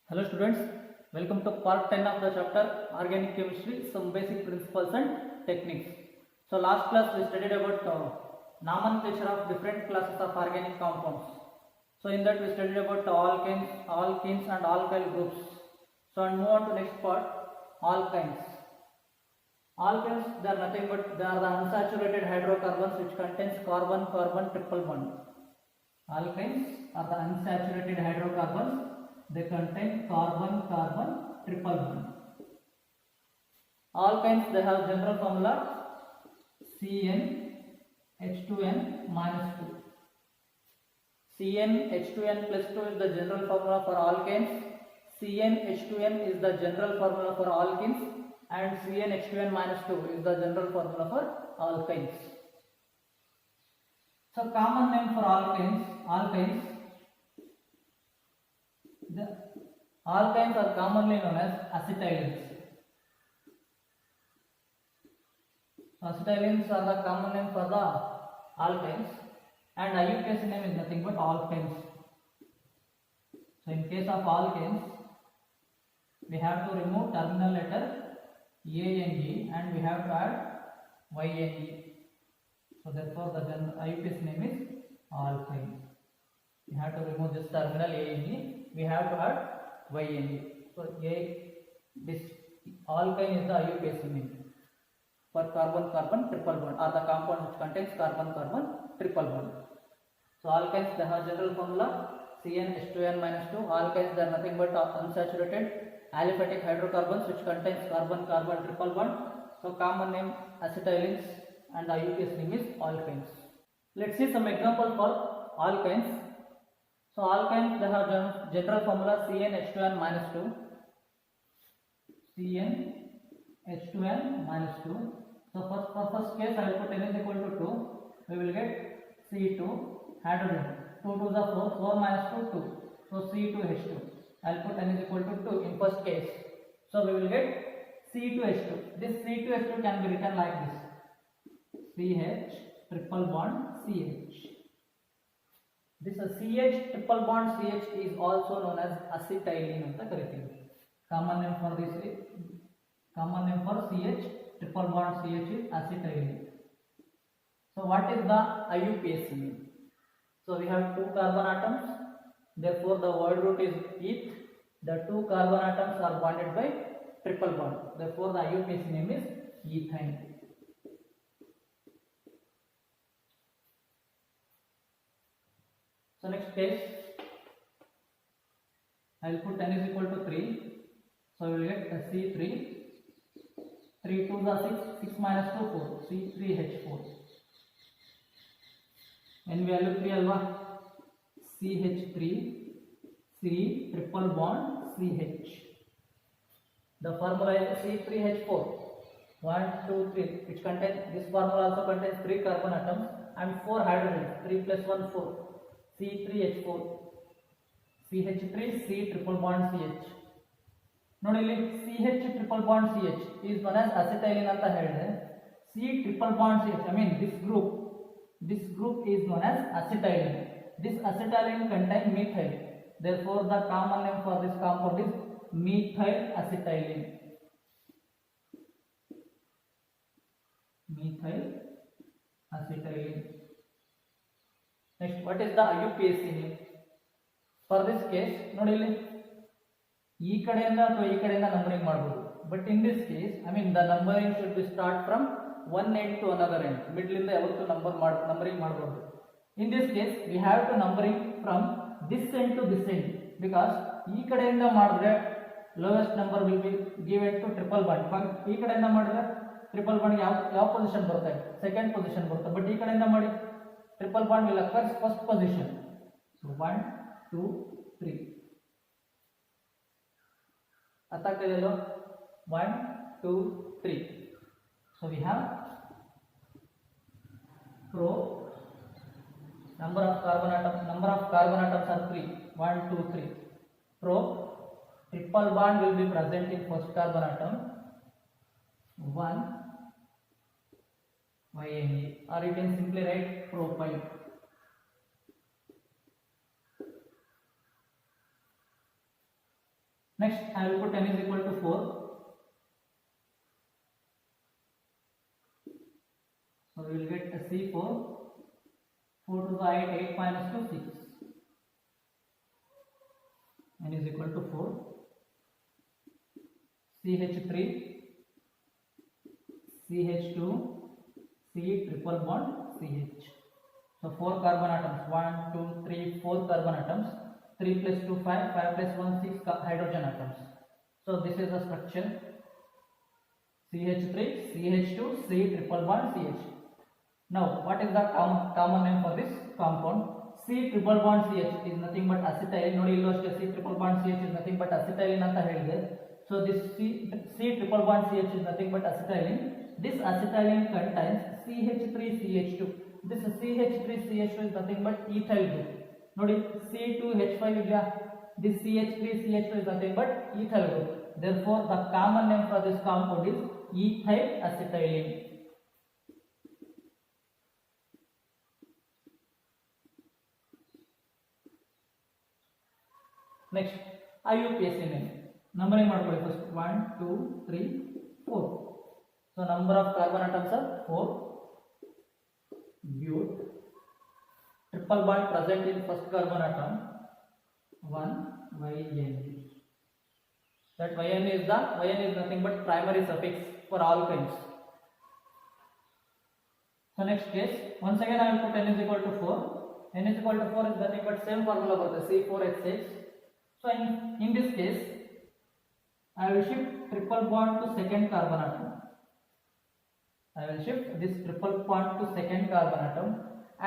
Hello students, welcome to part 10 of the chapter Organic Chemistry, some basic principles and techniques. So last class we studied about nomenclature of different classes of organic compounds. So in that we studied about alkenes and alkyl groups. So and move on to next part, alkynes. Alkenes, they are nothing but they are the unsaturated hydrocarbons which contains carbon-carbon triple bond. Alkynes are the unsaturated hydrocarbons. They contain carbon-carbon triple bond. Alkynes, they have general formula CnH2n minus 2. CnH2n plus 2 is the general formula for alkanes. CnH2n is the general formula for alkenes, and CnH2n minus 2 is the general formula for alkynes. So common name for alkynes. The alkynes are commonly known as acetylens. Acetylens are the common name for the alkynes, and IUPAC name is nothing but alkynes. So in case of alkynes, we have to remove terminal letter ANE and we have to add YNE. So therefore the IUPAC name is alkyne. We have to remove this terminal ANE. We have to add YNE. So this alkyne is the IUPAC name for carbon-carbon triple bond, or the compound which contains carbon-carbon triple bond. So alkynes, they have general formula CnH2n minus 2. Alkynes, they are nothing but unsaturated aliphatic hydrocarbons which contains carbon-carbon triple bond. So common name acetylens and the IUPAC name is alkynes. Let's see some example for alkynes. So alkynes, they have general formula CnH2n minus 2. CnH2n minus 2. So for first case, I will put n is equal to 2. We will get C2 hydrogen. 2 to the 4. 4 minus 2, 2. So C2H2. I will put n is equal to 2 in first case. So we will get C2H2. This C2H2 can be written like this: CH triple bond CH. This CH triple bond CH is also known as acetylene anta kariತೀವಿ. Common name for CH triple bond CH is acetylene. So what is the IUPAC name? So we have two carbon atoms, therefore the word root is eth. The two carbon atoms are bonded by triple bond, therefore the IUPAC name is ethane. So next case, I will put n is equal to 3. So we will get C3. 3 to the 6, 6 minus 2, 4. C3H4. N value 3 alva. CH3, C triple bond CH. The formula is C3H4. 1, 2, 3. Which contains, this formula also contains 3 carbon atoms and 4 hydrogens. 3 plus 1, 4. C3H4. CH3, C triple bond CH. ನೋಡಿ ಇಲ್ಲಿ CH triple bond CH is known as acetylene ಅಂತ ಹೇಳಿದ್ರೆ, C triple bond CH, I mean this group is known as acetylene. This acetylene contains methyl. Therefore the common name for this compound is methyl acetylene. Methyl acetylene. Next, what is the IUPAC name? For this case, ನೋಡಿ ಇಲ್ಲಿ ಈ ಕಡೆಯಿಂದ ಅಥವಾ ಈ ಕಡೆಯಿಂದ numbering ಮಾಡಬಹುದು. But in this case, I mean the numbering should be start from one end to another end. Middle ಇಂದ ಯಾವತ್ತು ನಂಬರಿಂಗ್ ಮಾಡಬಹುದು. In this case we have to numbering from this end to this end, because ಈ ಕಡೆಯಿಂದ ಮಾಡಿದ್ರೆ lowest number will be given to triple bond. ಈ ಕಡೆಯಿಂದ ಮಾಡಿದ್ರೆ triple bond ಯಾವ ಪೊಸಿಷನ್ ಬರುತ್ತೆ? ಸೆಕೆಂಡ್ ಪೊಸಿಷನ್ ಬರುತ್ತೆ. ಬಟ್ ಈ ಕಡೆಯಿಂದ ಮಾಡಿ triple bond will occur first position. So 1, 2, 3. Atakadelo 1, 2, 3. So we have pro, number of carbon atoms are 3. 1, 2, 3. Pro, triple bond will be present in first carbon atom. 1 YNE, or you can simply write propyl. Next, I will put n is equal to 4. So we will get a C4. 4 to the 8, 8 minus 2, 6. N is equal to 4. CH3, CH2, C triple bond, CH. So 4 carbon atoms, 1, 2, 3, 4 carbon atoms, 3 plus 2, 5, 5 plus 1, 6 hydrogen atoms. So this is the structure, CH3, CH2, C triple bond, CH. Now what is the common name for this compound? C triple bond CH is nothing but acetylene. ನೋಡಿ ಇಲ್ಲೂ ಅಷ್ಟೇ C triple bond CH is nothing but acetylene ಅಂತ ಹೇಳಿದೆ. So this C triple bond CH is nothing but acetylene. This acetylene contains CH3CH2. This CH3CH2 is nothing but ethyl group. ನೋಡಿ C2H5 ಇದೆಯಾ? This CH3CH2 is nothing but ethyl group. Therefore the common name for this compound is ethyl acetylene. Next, IUPAC name. Numbering ಮಾಡ್ಕೊಳ್ಳಿ first 1, 2, 3, 4. So number of carbon atoms are 4. But triple bond present in first carbon atom 1 YN. That YN is nothing but primary suffix for alkynes. So next case, once again I will put n is equal to 4. N is equal to 4 is nothing but same formula for the C4H6. So in this case, I will shift triple bond to second carbon atom. I will shift this triple bond to second carbon atom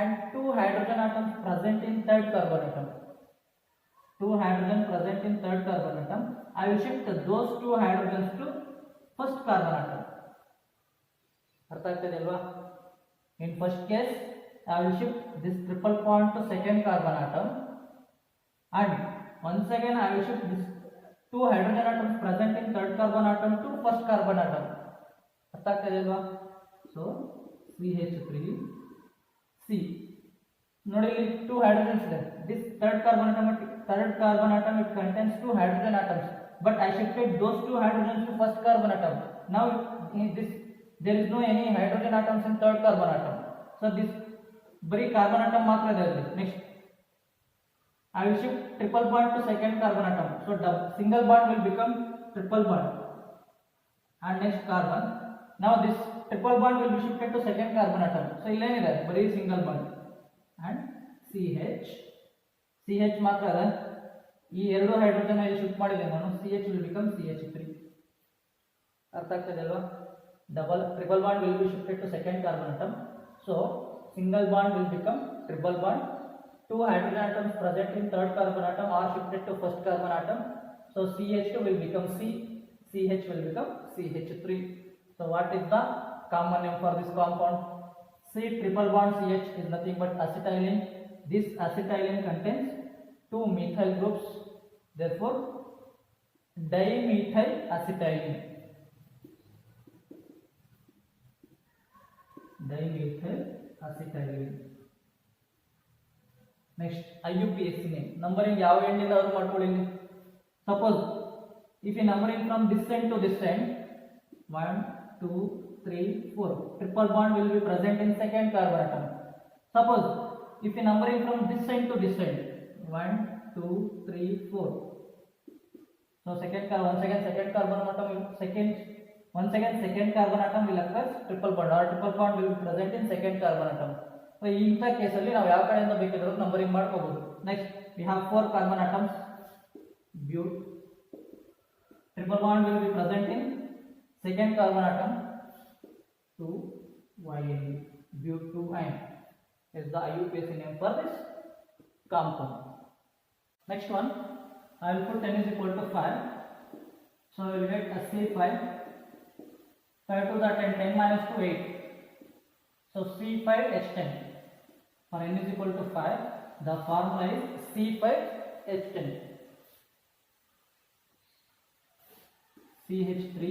and 2 hydrogen atoms present in third carbon atom. 2 hydrogen present in third carbon atom. I will shift those 2 hydrogens to first carbon atom. ಅರ್ಥ ಆಗ್ತದೆ ಅಲ್ವಾ? In first case, I will shift this triple bond to second carbon atom and once again I will shift this 2 hydrogen atoms present in third carbon atom to first carbon atom. ಅರ್ಥ ಆಗ್ತದೆ ಅಲ್ವಾ? So CH3 C. ನೋಡಿ ಇಲ್ಲಿ 2 hydrogens ಇದೆ. This third carbon atom it contains 2 hydrogen atoms, but I shifted those 2 hydrogens to first carbon atom. Now in this there is no any hydrogen atoms in third carbon atom. So this bari carbon atom ಮಾತ್ರ ಇದೆ ಅಲ್ಲಿ. Next I will shift triple bond to second carbon atom. So single bond will become triple bond. And next carbon. Now this triple bond will be shifted to second carbon atom. So illenide bari single bond. And CH ಮಾತ್ರ ಅದ. ಈ ಎರಡು hydrogen ಇಲ್ಲಿ shift ಮಾಡಿದೆ ನಾನು. CH will become CH3. ಅರ್ಥ ಆಗ್ತದೆ ಅಲ್ವಾ? triple bond will be shifted to second carbon atom. So single bond will become triple bond. 2 hydrogen atoms present in third carbon atom are shifted to first carbon atom. So CH2 will become C, CH will become CH3. So what is the common name for this compound? C triple bond CH is nothing but acetylene. This acetylene contains 2 methyl groups. Therefore dimethyl acetylene. Dimethyl acetylene. Next, IUPAC name. Numbering ಯಾವ end ಇಂದ ಅವರು ಮಾಡ್ಕೊಳ್ಳಿ. Suppose if you numbering from this end to this end, 1, 2, 3, 4, triple bond will be present in second carbon atom. Suppose if you numbering from this end to this end, 1, 2, 3, 4. So second carbon atom once again second carbon atom will occur triple bond or triple bond will be present in second carbon atom. So ಇಂಥ ಕೇಸಲ್ಲಿ ನಾವು ಯಾವ ಕಡೆಯಿಂದ ಬೇಕಿದ್ರೂ numbering ಮಾಡ್ಕೋಬಹುದು. Next we have 4 carbon atoms. But triple bond will be present in second carbon atom. 2 YN but2ion is the IUPAC name for this compound. Next one, I will put n is equal to 5. So we will get C5. 5 to the 10, 10 minus 2, 8. So C5H10. For n is equal to 5, the formula is C5H10. CH3,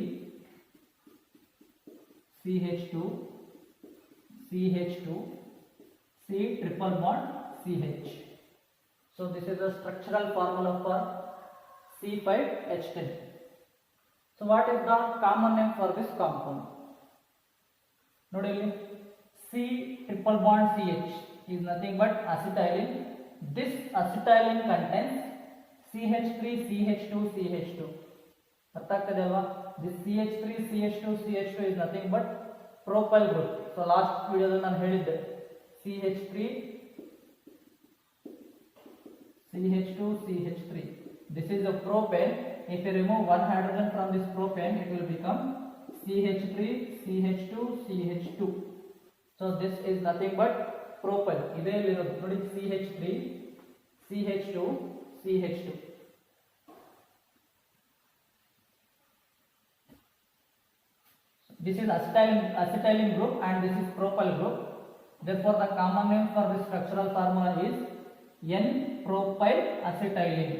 CH2, CH2, C triple bond CH. So this is the structural formula for C5H10. So what is the common name for this compound? ನೋಡಿ ಇಲ್ಲಿ C triple bond CH is nothing but acetylene. This acetylene contains CH3 CH2 CH2. ಅರ್ಥ ಆಗ್ತದೆ ಅಲ್ವಾ? This CH3 CH2 CH2 is nothing but propyl group. So last video ದಲ್ಲಿ ನಾನು ಹೇಳಿದ್ದೆ CH3 CH2 CH3. This is a propane. If you remove one hydrogen from this propane, it will become CH3 CH2 CH2. So this is nothing but propyl. ಇದೇ ಇರೋದು ನೋಡಿ CH3 CH2 CH2. This is acetylene group and this is propyl group. Therefore the common name for this structural formula is N-propyl acetylene.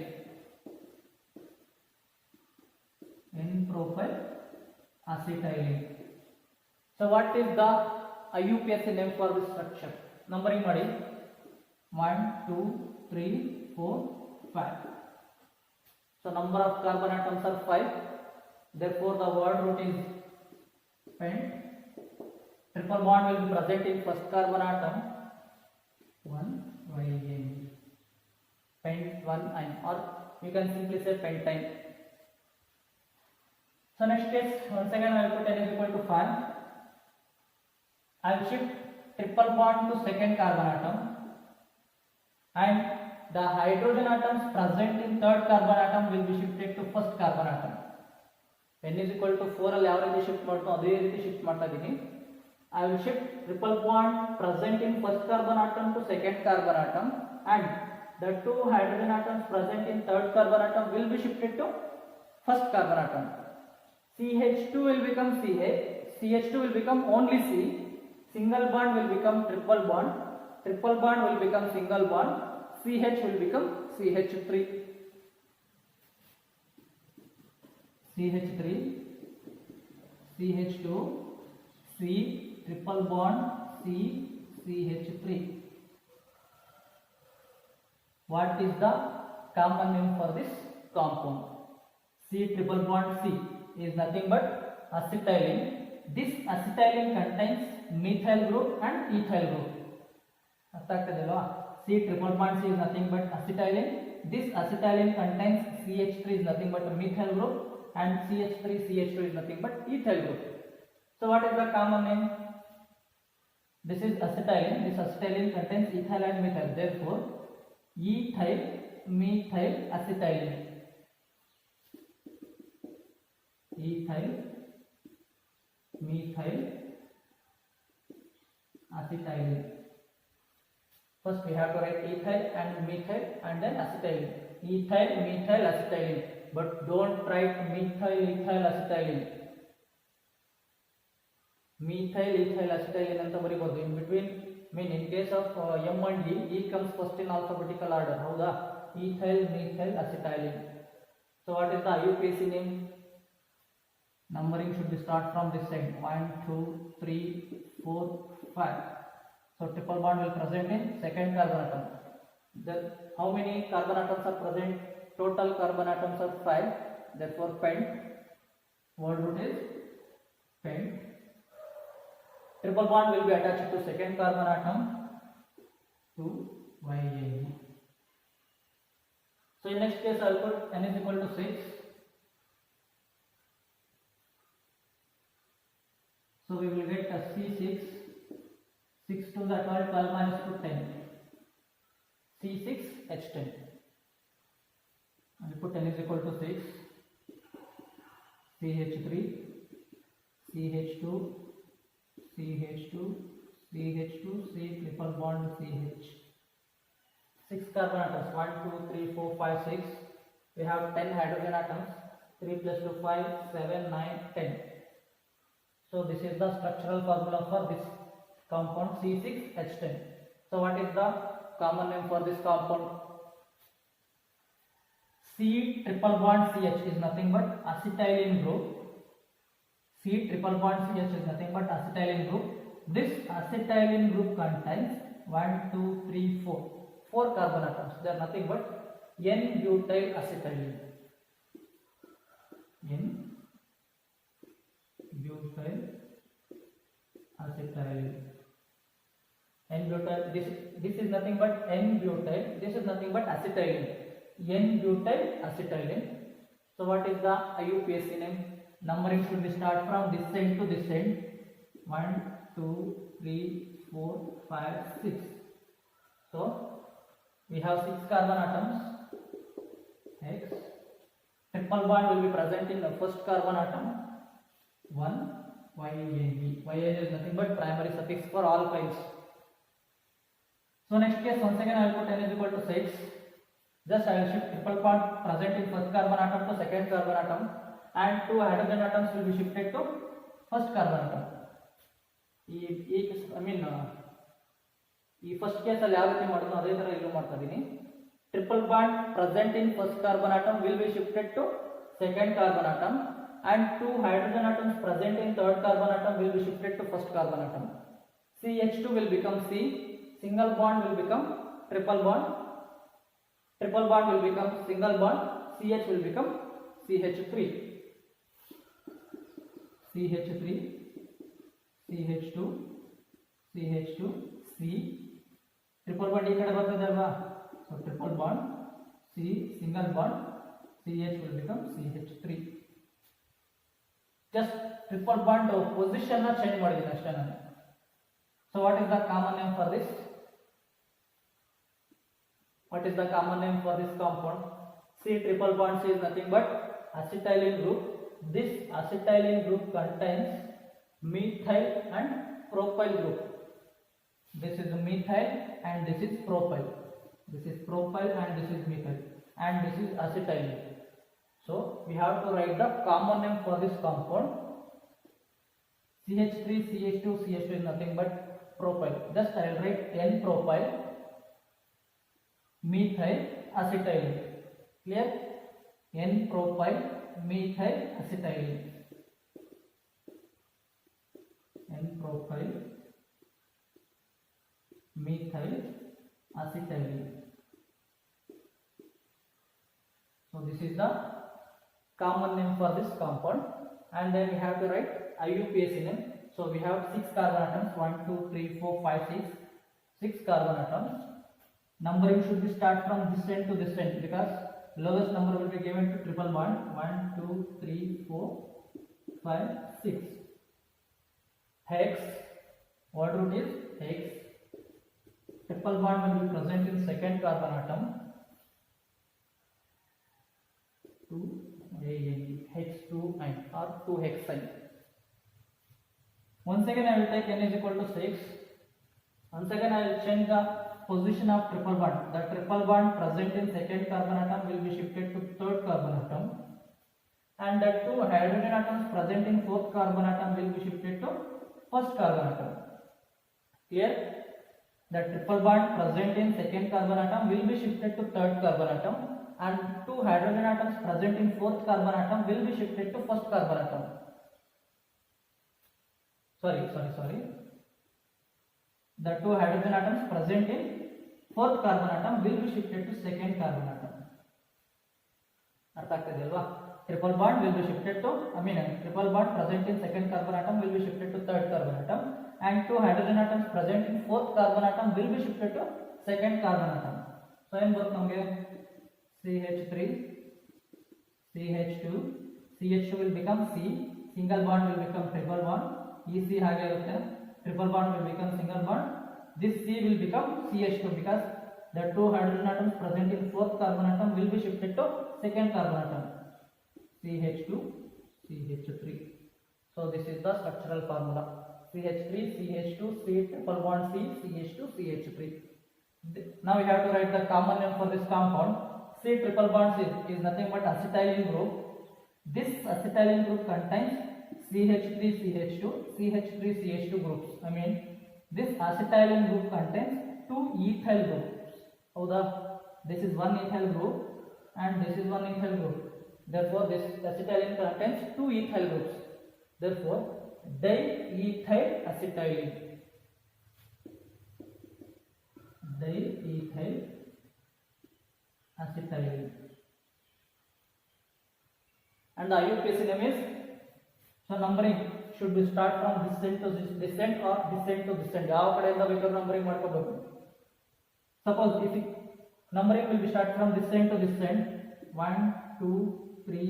N-propyl acetylene. So what is the IUPAC name for this structure? Numbering ಮಾಡಿ 1 2 3 4 5. So number of carbon atoms are 5. Therefore the word root is pent. Triple bond will be present in first carbon atom 1 YN. Pent 1 ion, or you can simply say pentyne. So next case, once again I will put n is equal to 5. I will shift triple bond to second carbon atom and the hydrogen atoms present in third carbon atom will be shifted to first carbon atom. n is equal to 4 ಅಲ್ಲಿ ಯಾವ ರೀತಿ shift ಮಾಡ್ತೋ ಅದೇ ರೀತಿ shift ಮಾಡ್ತಾ ಇದ್ದೀನಿ. I will shift triple bond present in first carbon atom to second carbon atom and the two hydrogen atoms present in third carbon atom will be shifted to first carbon atom. CH2 will become CH, CH2 will become only C, single bond will become triple bond will become single bond, CH will become CH3. CH3, CH2, C, triple bond, C, CH3. What is the common name for this compound? C triple bond C is nothing but acetylene. This acetylene contains methyl group and ethyl group. ಅರ್ಥ ಆಗ್ತದೆ ಅಲ್ವಾ? C triple bond C is nothing but acetylene. This acetylene contains CH3 is nothing but a methyl group and CH3 CH2 is nothing but ethyl group. So what is the common name? This is acetylene. This acetylene contains ethyl and methyl. Therefore ethyl methyl acetylene. Ethyl methyl acetylene. First we have to write ethyl and methyl and then acetylene. Ethyl methyl acetylene, but don't write methyl ethyl acetylene. Methyl ethyl acetylene anta ಬರಿಬಹುದು. In between, in case of M and D, E comes first in alphabetical order. ಹೌದಾ? Ethyl methyl acetylene. So what is the IUPAC name? Numbering should be start from this side. 1 2 3 4 5. So triple bond will present in second carbon atom. Then how many carbon atoms are present? Total carbon atoms are 5. Therefore pent. Word root is pent. Triple bond will be attached to second carbon atom to YN. So in next case I will put n is equal to 6. So we will get a C6. 6 to the 12 minus 2 10. C6H10. And we put n is equal to 6. CH3, CH2, CH2, CH2, C triple bond CH. 6 carbon atoms. 1 2 3 4 5 6. We have 10 hydrogen atoms. 3 plus 2 5 7 9 10. So this is the structural formula for this compound C6H10. So what is the common name for this compound? C triple bond CH is nothing but acetylene group. C triple bond CH is nothing but acetylene group. This acetylene group contains 1 2 3 4 carbon atoms. They are nothing but N-butyl acetylene. N-butyl acetylene. N-butyl, this is nothing but N-butyl, this is nothing but acetylene. N-butyl acetylene. So what is the IUPAC name? Numbering should be start from this end to this end. 1, 2, 3, 4, 5, 6. So we have 6 carbon atoms. X. Triple bond will be present in the first carbon atom. 1 YAB. YAB is nothing but primary suffix for alkynes. So next case, once again I will put n is equal to 6. Just I will shift triple bond present in first carbon atom to second carbon atom, and 2 hydrogen atoms will be shifted to first carbon atom. ಈ first case ಅಲ್ಲಿ ಯಾವ ರೀತಿ ಮಾಡೋದು ಅದೇ ತರ ಇಲ್ಲೂ ಮಾಡ್ತಾ ಇದೀನಿ. Triple bond present in first carbon atom will be shifted to second carbon atom, and 2 hydrogen atoms present in third carbon atom will be shifted to first carbon atom. CH2 will become C, single bond will become triple bond, triple bond will become single bond, CH will become CH3, CH3, CH2, CH2, C, triple bond ಈ ಕಡೆ ಬರ್ತದೆ ಅಲ್ವಾ, so triple bond, C, single bond, CH will become CH3. Just triple bond position na change ಮಾಡಿದ್ದೀನಿ ಅಷ್ಟೇ ನಾನು. So what is the common name for this? What is the common name for this compound? C triple bond C is nothing but acetylene group. This acetylene group contains methyl and propyl group. This is methyl and this is propyl. This is propyl and this is methyl, and this is acetylene. So we have to write the common name for this compound. CH3, CH2, CH2 is nothing but propyl. Just I will write N-propyl methyl acetylene. Clear? N-propyl methyl acetylene. N-propyl methyl acetylene. So this is the common name for this compound, and then we have to write IUPAC name. So we have 6 carbon atoms, 1, 2, 3, 4, 5, 6 carbon atoms. Numbering should be start from this end to this end, because lowest number will be given to triple bond. 1, 2, 3, 4, 5, 6. Hex, what root is hex. Triple bond will be present in second carbon atom. 2 H2 or 2 hexane. Once again I will take n is equal to 6. Once again I will change the position of triple bond. The triple bond present in second carbon atom will be shifted to third carbon atom, and the 2 hydrogen atoms present in fourth carbon atom will be shifted to first carbon atom. Clear? The triple bond present in second carbon atom will be shifted to third carbon atom, and 2 hydrogen atoms present in fourth carbon atom will be shifted to first carbon atom. Sorry. The 2 hydrogen atoms present in fourth carbon atom will be shifted to second carbon atom. ಅರ್ಥ ಆಗ್ತದೆ ಅಲ್ವಾ? Triple bond will be shifted to, triple bond present in second carbon atom will be shifted to third carbon atom, and 2 hydrogen atoms present in fourth carbon atom will be shifted to second carbon atom. So ಏನು ಬರುತ್ತೆ ನಮಗೆ? CH3, CH2, CH2 will become C, single bond will become triple bond, EC ಹಾಗೆ ಇರುತ್ತೆ, triple bond will become single bond, this C will become CH2 because the 2 hydrogen atoms present in fourth carbon atom will be shifted to second carbon atom. CH2, CH3. So this is the structural formula. CH3, CH2, C triple bond C, CH2, CH3. Now we have to write the common name for this compound. C triple bond C is nothing but acetylene group. This acetylene group contains CH3 CH2, CH3 CH2 groups. This acetylene group contains 2 ethyl groups. This is one ethyl group and this is one ethyl group. Therefore, this acetylene contains 2 ethyl groups. Therefore, diethyl acetylene. Diethyl acetylene. and the IUPAC name is, so numbering should be start from descent to descent or descent to descent. ಯಾವ ಕಡೆಯಿಂದ ಬೇಕಾದ್ರೂ numbering ಮಾಡ್ಕೋಬೇಕು. Suppose if numbering will be start from descent to descent, 1 2 3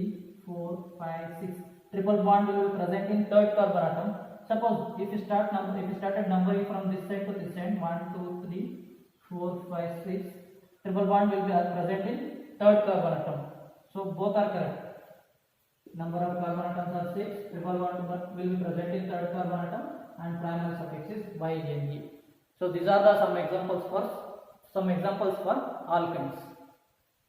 4 5 6, triple bond will be present in third carbon atom. Suppose if you started numbering from descent to descent, 1 2 3 4 5 6, triple bond will be present in third carbon atom. So both are correct. Number of carbon atoms are 6, triple bond will be present in third carbon atom, and primary suffix is YNE. So these are the some examples for alkenes.